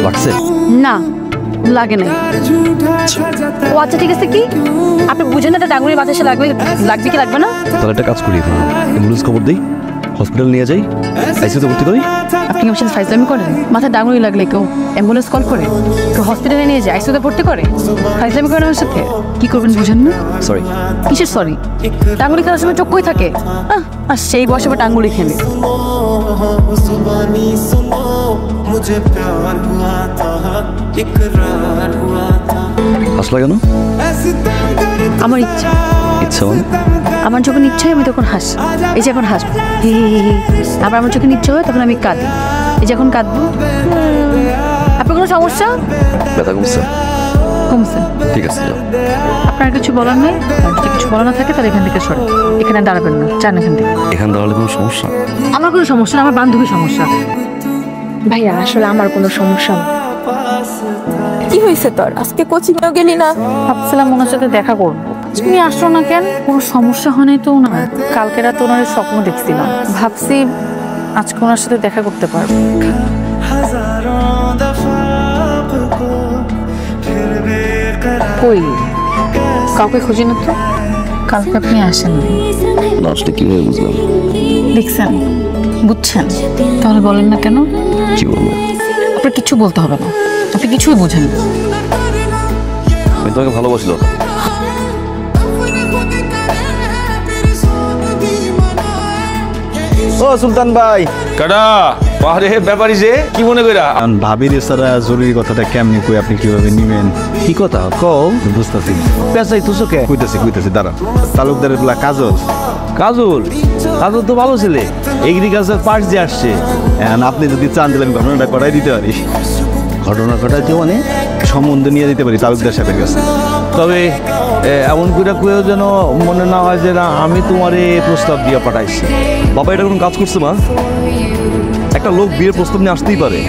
লাগছে না, লাগে নাই। ও আচ্ছা ঠিক আছে, কি আপনি বুঝেন না ডাঙ্গুরি বাতাসে লাগবে কি লাগবে না? তাহলে একটা কাজ করি, অ্যাম্বুলেন্স খবর দিই, হসপিটাল নিয়ে যাই, আইসিইউতে ভর্তি করি। আপনি আমার সাথে ফাইজলামি করেন? মাথায় ডাঙ্গুরি লাগলে কেউ অ্যাম্বুলেন্স কল করে, কেউ হসপিটালে নিয়ে যায়, আইসিইউতে ভর্তি করে? ফাইজলামি করেন আমার সাথে? কি করবেন বুঝেন না? সরি। কিসের সরি? ডাঙ্গুরি খেলার সময় চোখ কই থাকে? আর সেই বয়সে আবার ডাঙ্গুরি খেলে। হাসলা কেন? আমার ইচ্ছা। ইচ্ছা মানে? আমার যখন ইচ্ছা হয় আমি তখন হাসি, এই যে এখন হাসবো, আবার আমার যখন ইচ্ছা হয় তখন আমি কাঁদি, এই যে এখন কাঁদবো। আপনার কোনো সমস্যা? ব্যথা কমছে? কমছে। ঠিক আছে, আপনার কিছু বলার নেই? যদি কিছু বলা না থাকে তাহলে এখান থেকে সরে, এখানে দাঁড়াবেন না, চান এখান থেকে। এখানে দাঁড়ালে কোনো সমস্যা? আমার কোনো সমস্যা না, আমার বান্ধবীর সমস্যা। ভাইয়া আসলে আমার কোনো সমস্যা না। কি হয়েছে তোর? আজকে কোচিংয়েও গেলি না? ভাবছিলাম ওনার সাথে দেখা করবো, তুমি আসলো না কেন? কোনো সমস্যা হয় নাই তো ওনার? কালকে রাতে ওনার স্বপ্ন দেখছিলাম, ভাবছি আজকে ওনার সাথে দেখা করতে পারবো। কই কাউকে খুঁজি না তো? কালকে আপনি আসেন না, আসলে কিভাবে বুঝলাম? দেখছেন, বুঝছেন, তাহলে বলেন না কেন? কি বলবো? আপনার কিছু বলতে হবে না, আপনি কিছুই বোঝেন না। আমি তোমাকে ভালোবাসি লতা। ও সুলতান ভাই, কাটা বাহারে ব্যাপারী যে কি মনে কইরা? ভাবির সারা জরুরি কথাটা কেমনি কই, আপনি কিভাবে নিবেন? কি কথা কও? বুঝতেছি পেঁচাই তুসো কে? কইতেছি দাঁড়া। তালুকদারের বলা কাজল। কাজল তো ভালো ছেলে, এগ্রিকালচার পাস দিয়ে আসছে। আপনি যদি চান দিলে আমি ঘটনাটা করাই দিতে পারি। ঘটনা ঘটাইতে মানে সম্বন্ধ নিয়ে দিতে পারি তালুকদার সাহেবের কাছে। তবে এমন করে কেউ যেন মনে না হয় যে না আমি তোমারে প্রস্তাব দিয়ে পাঠাইছি। বাবা এটা কোনো কাজ করছে মা? একটা লোক বিয়ের প্রস্তাব নিয়ে আসতেই পারে,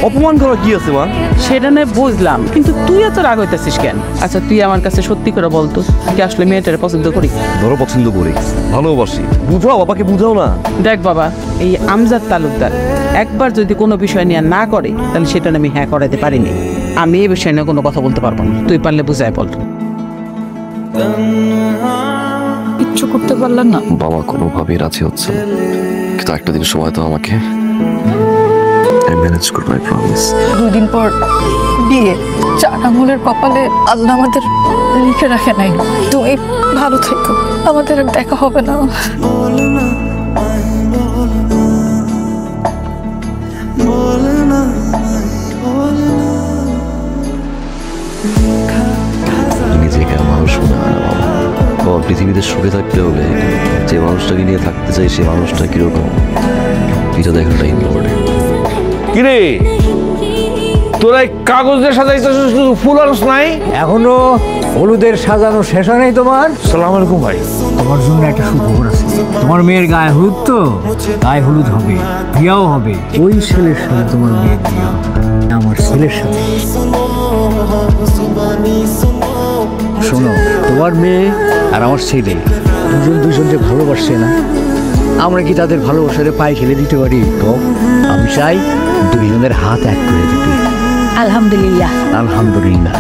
অপমান করা কি আছে মা? সেটা নয় বুঝলাম, কিন্তু তুই এত রাগ হইতেছিস কেন? আচ্ছা তুই আমার কাছে সত্যি করে বলতো, কি আসলে মেয়েটারে পছন্দ করি? ধরো পছন্দ করি, ভালোবাসি, বুঝাও বাবাকে, বুঝাও না। দেখ বাবা, এই আমজাদ তালুকদার একবার যদি কোনো বিষয় নিয়ে না করে তাহলে সেটা আমি হ্যাঁ করাতে পারিনি। আমি এই বিষয় নিয়ে কোনো কথা বলতে পারবো না, তুই পারলে বুঝায় বল। কিচ্ছু করতে পারলেন না? বাবা কোনোভাবেই রাজি হচ্ছে না, কিন্তু একটা দিন সময় তো আমাকে, ম্যানেজ করবো, আই প্রমিস। 2 দিন পর বিয়ে, 4 আঙুলের কপালে আল্লাহ আমাদের লিখে রাখে নাই। তুমি ভালো থেকো, আমাদের দেখা হবে না। নিজেকে মানুষ মনে হয় না বাবা। বাবা পৃথিবীতে সুখে থাকতে হলে যে মানুষটাকে নিয়ে থাকতে চাই সেই মানুষটা কিরকম এটা দেখাটা ইম্পর্টেন্ট। কিরে তোরা কাগজের সাজাইতেছিস, শুধু ফুল আনস নাই? এখনো হলুদের সাজানো শেষ হয় নাই তোমার? সালাম আলাইকুম ভাই। তোমার জন্য একটা সুখবর আছে। তোমার মেয়ের গায়ে হলুদ, তো গায়ে হলুদ হবে, বিয়াও হবে। ওই ছেলের সাথে তোমার মেয়ের বিয়ে হবে, আমার ছেলের সাথে। শোনো, তোমার মেয়ে আর আমার ছেলে দুজনকে ভালোবাসছে না? আমরা কি তাদের ভালোবাসারে পায়ে খেলে দিতে পারি? তো আমি চাই দুইজনের হাত এক করে দিতে। আলহামদুলিল্লাহ। আলহামদুলিল্লাহ।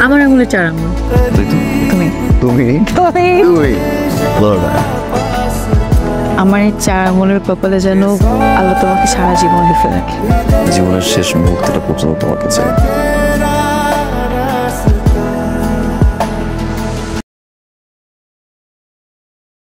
আমার আঙুলে 4 আঙুল। তুমি আমার এই 4 আঙুলের কপালে যেন আল্লাহ তোমাকে সারা জীবন লিখে রাখে। জীবনের শেষ মুহূর্তটা পর্যন্ত তোমাকে চাই।